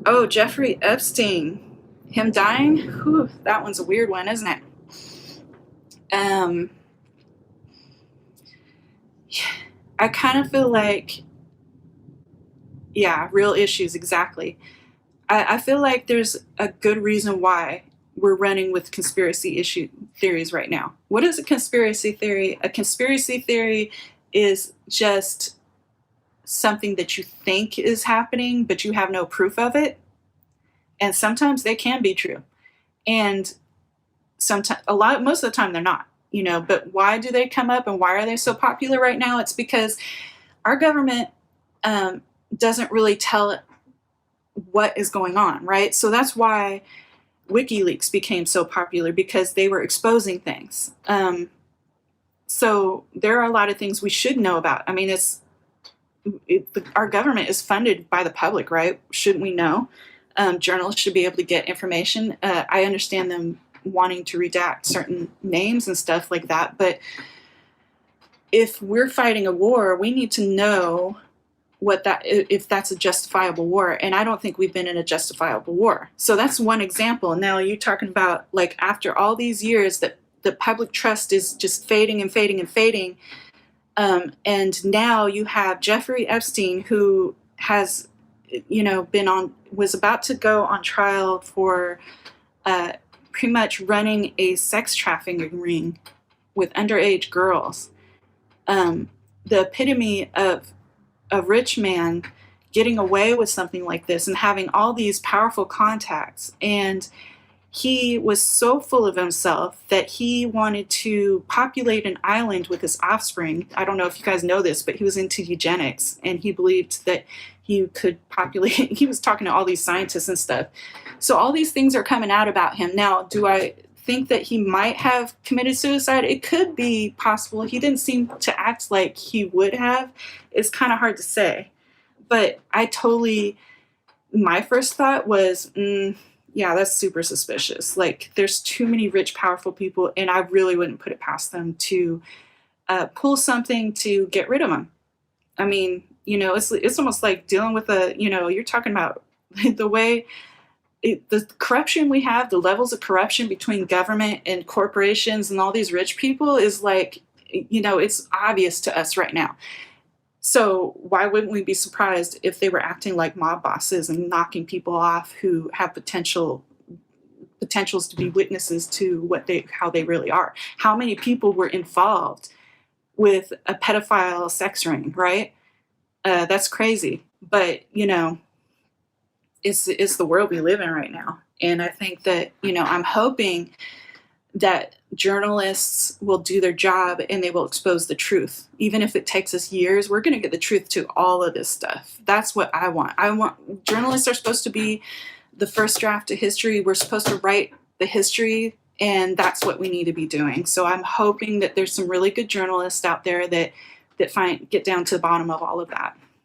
Oh, Jeffrey Epstein. Him dying? Whew, that one's a weird one, isn't it? Um, I kind of feel like, yeah, real issues, exactly. I feel like there's a good reason why we're running with conspiracy issue theories right now. What is a conspiracy theory? A conspiracy theory is just something that you think is happening, but you have no proof of it. And sometimes they can be true. And sometimes, most of the time, they're not. But why do they come up and why are they so popular right now? It's because our government um, doesn't really tell what is going on, right? So that's why WikiLeaks became so popular, because they were exposing things. So there are a lot of things we should know about. I mean, our government is funded by the public, right? Shouldn't we know? Journalists should be able to get information. I understand them wanting to redact certain names and stuff like that, but if we're fighting a war, we need to know if that's a justifiable war. And I don't think we've been in a justifiable war. So that's one example. Now you're talking about, like, after all these years that the public trust is just fading and fading and fading. And now you have Jeffrey Epstein, who has, was about to go on trial for pretty much running a sex trafficking ring with underage girls. The epitome of a rich man getting away with something like this and having all these powerful contacts. And he was so full of himself that he wanted to populate an island with his offspring. I don't know if you guys know this, but he was into eugenics, and he believed that he could populate. He was talking to all these scientists and stuff. So all these things are coming out about him. Now, do I think that he might have committed suicide? It could be possible. He didn't seem to act like he would have. It's kind of hard to say. But my first thought was, yeah, that's super suspicious. Like, there's too many rich, powerful people, and I really wouldn't put it past them to pull something to get rid of them. I mean, it's almost like dealing with you're talking about the way the corruption we have, the levels of corruption between government and corporations and all these rich people is like, it's obvious to us right now. So why wouldn't we be surprised if they were acting like mob bosses and knocking people off who have potentials to be witnesses to how they really are? How many people were involved with a pedophile sex ring, right? That's crazy. But, it's the world we live in right now. And I think that, I'm hoping that journalists will do their job and they will expose the truth. Even if it takes us years, we're going to get the truth to all of this stuff. That's what I want. Journalists are supposed to be the first draft of history. We're supposed to write the history, and that's what we need to be doing. So I'm hoping that there's some really good journalists out there that get down to the bottom of all of that.